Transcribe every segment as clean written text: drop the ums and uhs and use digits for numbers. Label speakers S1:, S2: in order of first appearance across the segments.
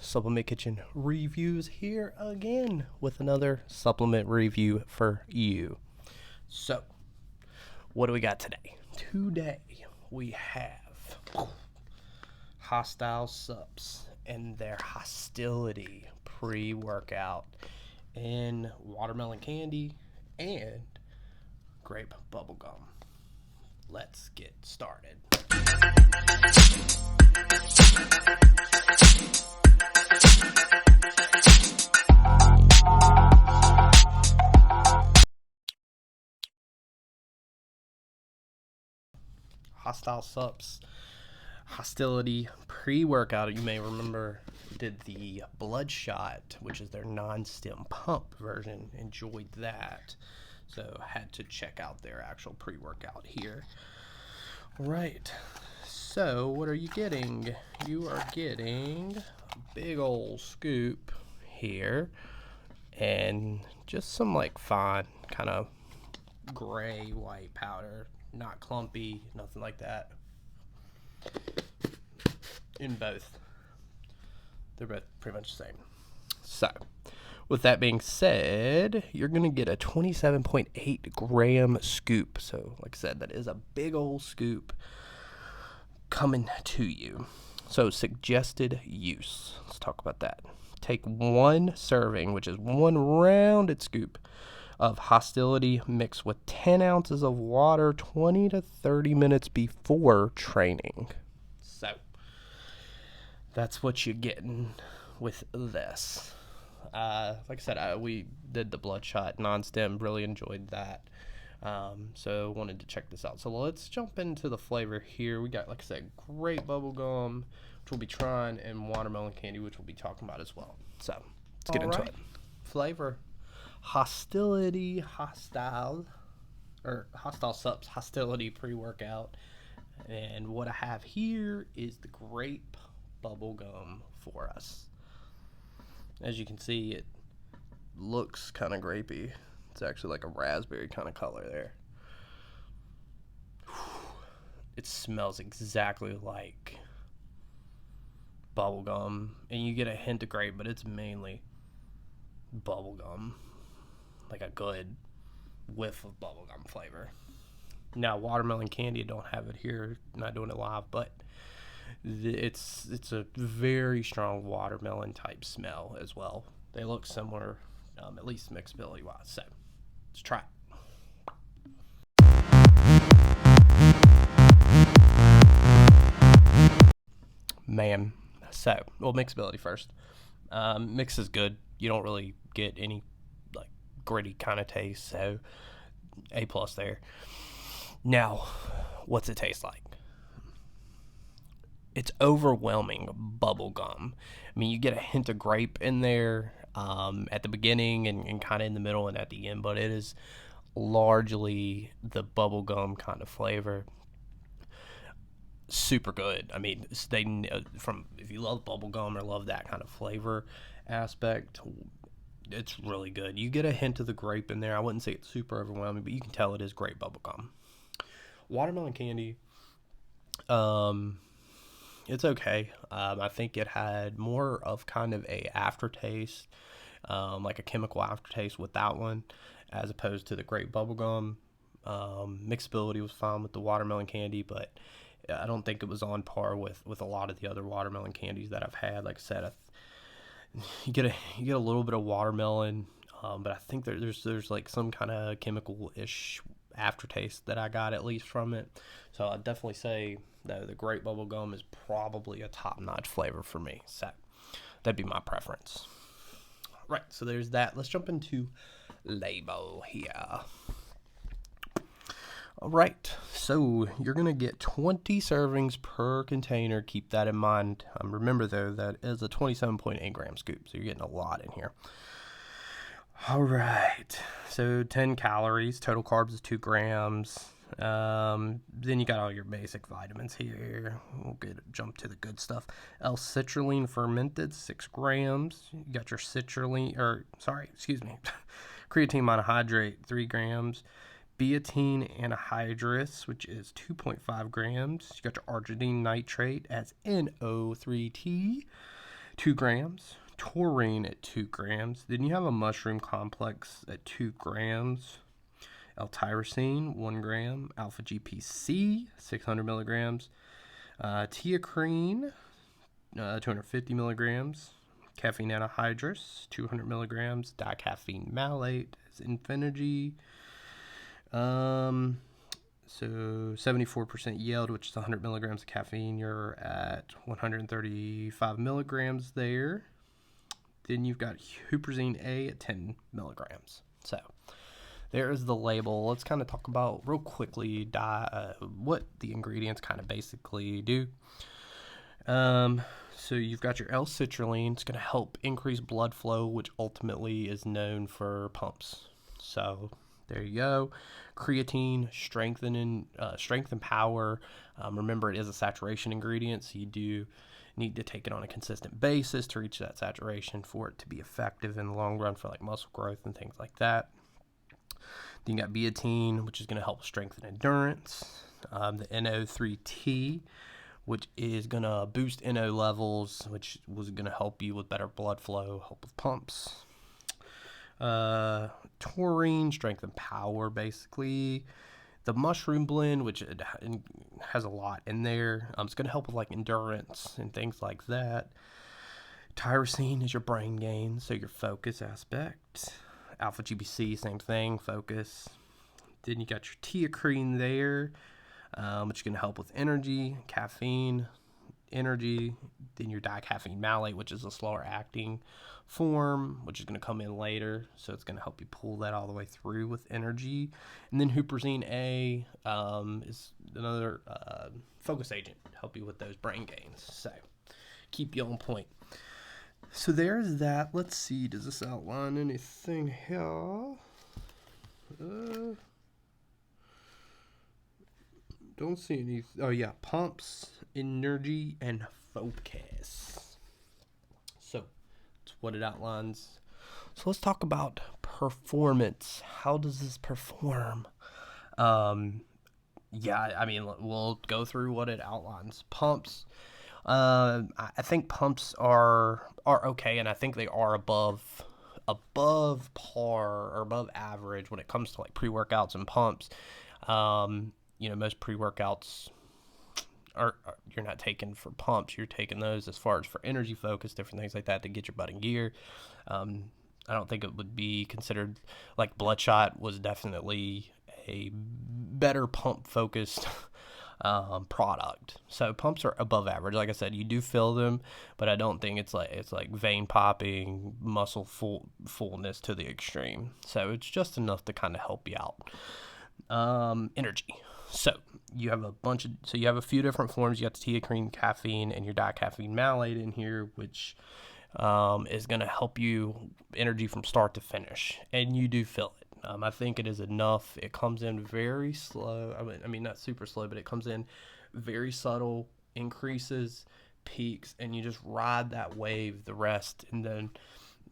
S1: Supplement Kitchen Reviews here again with another supplement review for you. So, what do we got today? Today we have Hosstile Supps and their Hosstility pre-workout in watermelon candy and grape bubblegum. Let's get started. Hosstile Supps Hosstility pre-workout. You may remember did the Bloodshot, which is their non-stim pump version. Enjoyed that, so had to check out their actual pre-workout here. All right, so what are you getting? You are getting a big old scoop here and just some like fine kind of gray white powder, not clumpy, nothing like that. In both, they're both pretty much the same. So with that being said, you're gonna get a 27.8 gram scoop. So like I said, that is a big old scoop coming to you. So suggested use, let's talk about that. Take one serving, which is one rounded scoop of Hosstility mixed with 10 ounces of water 20 to 30 minutes before training. So that's what you're getting with this. Like I said, we did the Bloodshot non-stim, really enjoyed that. So wanted to check this out. So let's jump into the flavor here. We got, like I said, grape bubblegum, which we'll be trying, and watermelon candy, which we'll be talking about as well. So let's get into it. Flavor. Hosstility, Hosstile Supps Hosstility pre-workout, and what I have here is the grape bubblegum for us. As you can see, it looks kind of grapey. It's actually like a raspberry kind of color there. It smells exactly like bubblegum, and you get a hint of grape, but it's mainly bubblegum. Like a good whiff of bubblegum flavor. Now, watermelon candy, I don't have it here, not doing it live, but it's a very strong watermelon type smell as well. They look similar, at least mixability wise. So let's try it. Man, so well, mixability first. Mix is good. You don't really get any like gritty kind of taste, so A+ there. Now, what's it taste like? It's overwhelming bubblegum. I mean, you get a hint of grape in there at the beginning and kind of in the middle and at the end, but it is largely the bubblegum kind of flavor. Super good. I mean, if you love bubblegum or love that kind of flavor aspect, it's really good. You get a hint of the grape in there. I wouldn't say it's super overwhelming, but you can tell it is grape bubblegum. Watermelon candy, it's okay. I think it had more of kind of a aftertaste, like a chemical aftertaste with that one, as opposed to the grape bubblegum. Mixability was fine with the watermelon candy, but I don't think it was on par with a lot of the other watermelon candies that I've had. Like I said, you get a little bit of watermelon, but I think there's like some kind of chemical-ish aftertaste that I got at least from it. So I'd definitely say that the grape bubblegum is probably a top-notch flavor for me. So that'd be my preference. Right, so there's that. Let's jump into Labo here. All right, so you're going to get 20 servings per container. Keep that in mind. Remember, though, that is a 27.8 gram scoop, so you're getting a lot in here. All right, so 10 calories. Total carbs is 2 grams. Then you got all your basic vitamins here. We'll jump to the good stuff. L-citrulline fermented, 6 grams. You got your creatine monohydrate, 3 grams. Biotin anhydrous, which is 2.5 grams. You got your arginine nitrate as NO3T, 2 grams. Taurine at 2 grams. Then you have a mushroom complex at 2 grams. L-tyrosine, 1 gram. Alpha-GPC, 600 milligrams. Teocrine, 250 milligrams. Caffeine anhydrous, 200 milligrams. Dicaffeine malate is Infinergy. So 74% yield, which is 100 milligrams of caffeine. You're at 135 milligrams there. Then you've got Huperzine A at 10 milligrams. So there is the label. Let's kind of talk about real quickly what the ingredients kind of basically do. So you've got your L-citrulline. It's going to help increase blood flow, which ultimately is known for pumps. So there you go. Creatine, strength and power. Remember, it is a saturation ingredient, so you do need to take it on a consistent basis to reach that saturation for it to be effective in the long run for like muscle growth and things like that. Then you got biotin, which is going to help strength and endurance. The NO3T, which is going to boost NO levels, which was going to help you with better blood flow, help with pumps. Taurine, strength and power, basically. The mushroom blend, which it has a lot in there, it's going to help with like endurance and things like that. Tyrosine is your brain gain, so your focus aspect. Alpha-GPC, same thing, focus. Then you got your teocrine there, which is going to help with energy, caffeine, energy. Then your dicaffeine malate, which is a slower acting form, which is going to come in later, so it's going to help you pull that all the way through with energy. And then Huperzine A is another focus agent, help you with those brain gains, so keep you on point. So there's that. Let's see, does this outline anything here? Don't see any. Oh yeah, pumps, energy, and focus. So that's what it outlines. So let's talk about performance. How does this perform? Yeah, I mean, we'll go through what it outlines. Pumps. I think pumps are okay, and I think they are above par or above average when it comes to like pre-workouts and pumps. Most pre-workouts are you're not taking for pumps. You're taking those as far as for energy focus, different things like that to get your butt in gear. I don't think it would be considered like Bloodshot was definitely a better pump focused product. So pumps are above average. Like I said, you do feel them, but I don't think it's like vein popping, muscle fullness to the extreme. So it's just enough to kind of help you out. Energy. So you have a few different forms. You got the teocrine, caffeine, and your dicaffeine malate in here, which is going to help you energy from start to finish, and you do feel it. I think it is enough. It comes in very slow. I mean, not super slow, but it comes in very subtle increases, peaks, and you just ride that wave the rest, and then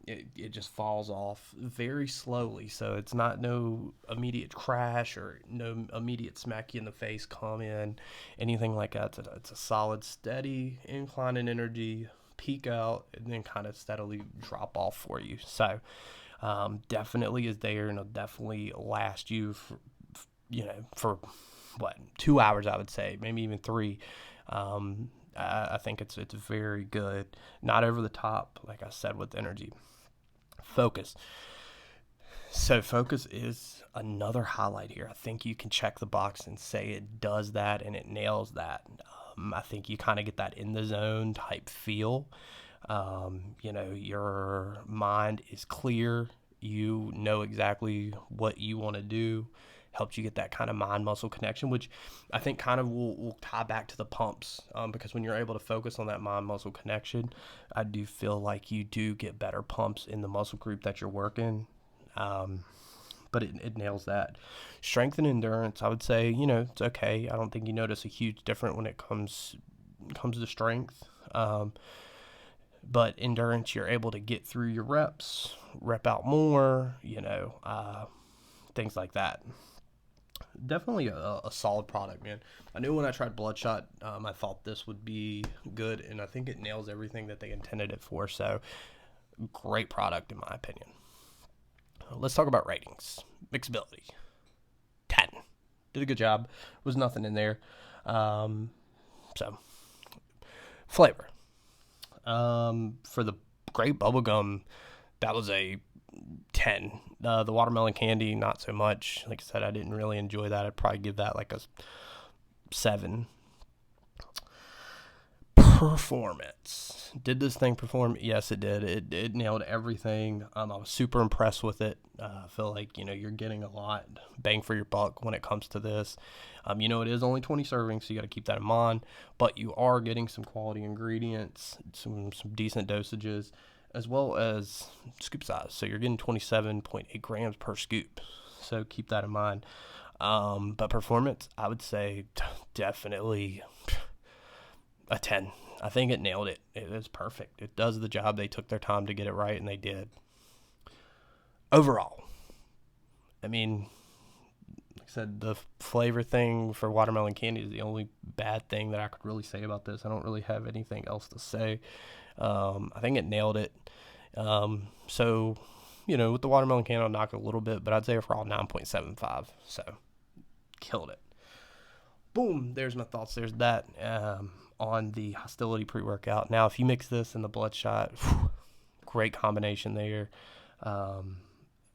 S1: it just falls off very slowly. So it's not no immediate crash or no immediate smack you in the face come in, anything like that. It's a solid, steady incline in energy, peak out, and then kind of steadily drop off for you. So definitely is there, and it'll definitely last you for 2 hours, I would say, maybe even 3. I think it's very good, not over the top, like I said, with energy. Focus. So focus is another highlight here. I think you can check the box and say it does that and it nails that. I think you kind of get that in the zone type feel. Your mind is clear. You know exactly what you want to do. Helps you get that kind of mind-muscle connection, which I think kind of will tie back to the pumps, because when you're able to focus on that mind-muscle connection, I do feel like you do get better pumps in the muscle group that you're working. But it nails that. Strength and endurance, I would say, it's okay. I don't think you notice a huge difference when it comes to strength. But endurance, you're able to get through your reps, rep out more, things like that. Definitely a solid product, man. I knew when I tried Bloodshot, I thought this would be good, and I think it nails everything that they intended it for. So, great product in my opinion. Let's talk about ratings. Mixability, 10. Did a good job. Was nothing in there. So, flavor. For the Grape bubblegum, that was a 10. The watermelon candy, not so much. Like I said, I didn't really enjoy that. I'd probably give that like a 7. Performance. Did this thing perform? Yes, it did. It nailed everything. I was super impressed with it. I feel like, you're getting a lot bang for your buck when it comes to this. It is only 20 servings, so you got to keep that in mind. But you are getting some quality ingredients, some decent dosages, as well as scoop size. So you're getting 27.8 grams per scoop. So keep that in mind. But performance, I would say definitely a 10. I think it nailed it. It is perfect. It does the job. They took their time to get it right, and they did. Overall, I mean, like I said, the flavor thing for watermelon candy is the only bad thing that I could really say about this. I don't really have anything else to say. I think it nailed it. So, with the watermelon candy, I'll knock it a little bit, but I'd say overall 9.75. So, killed it. Boom, there's my thoughts. There's that on the Hostility pre-workout. Now, if you mix this and the Bloodshot, great combination there.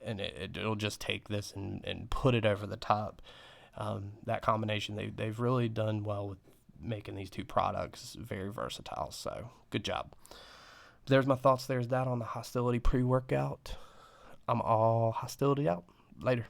S1: And it'll just take this and put it over the top. That combination, they've really done well with making these two products very versatile. So, good job. There's my thoughts. There's that on the Hostility pre-workout. I'm all Hostility out. Later.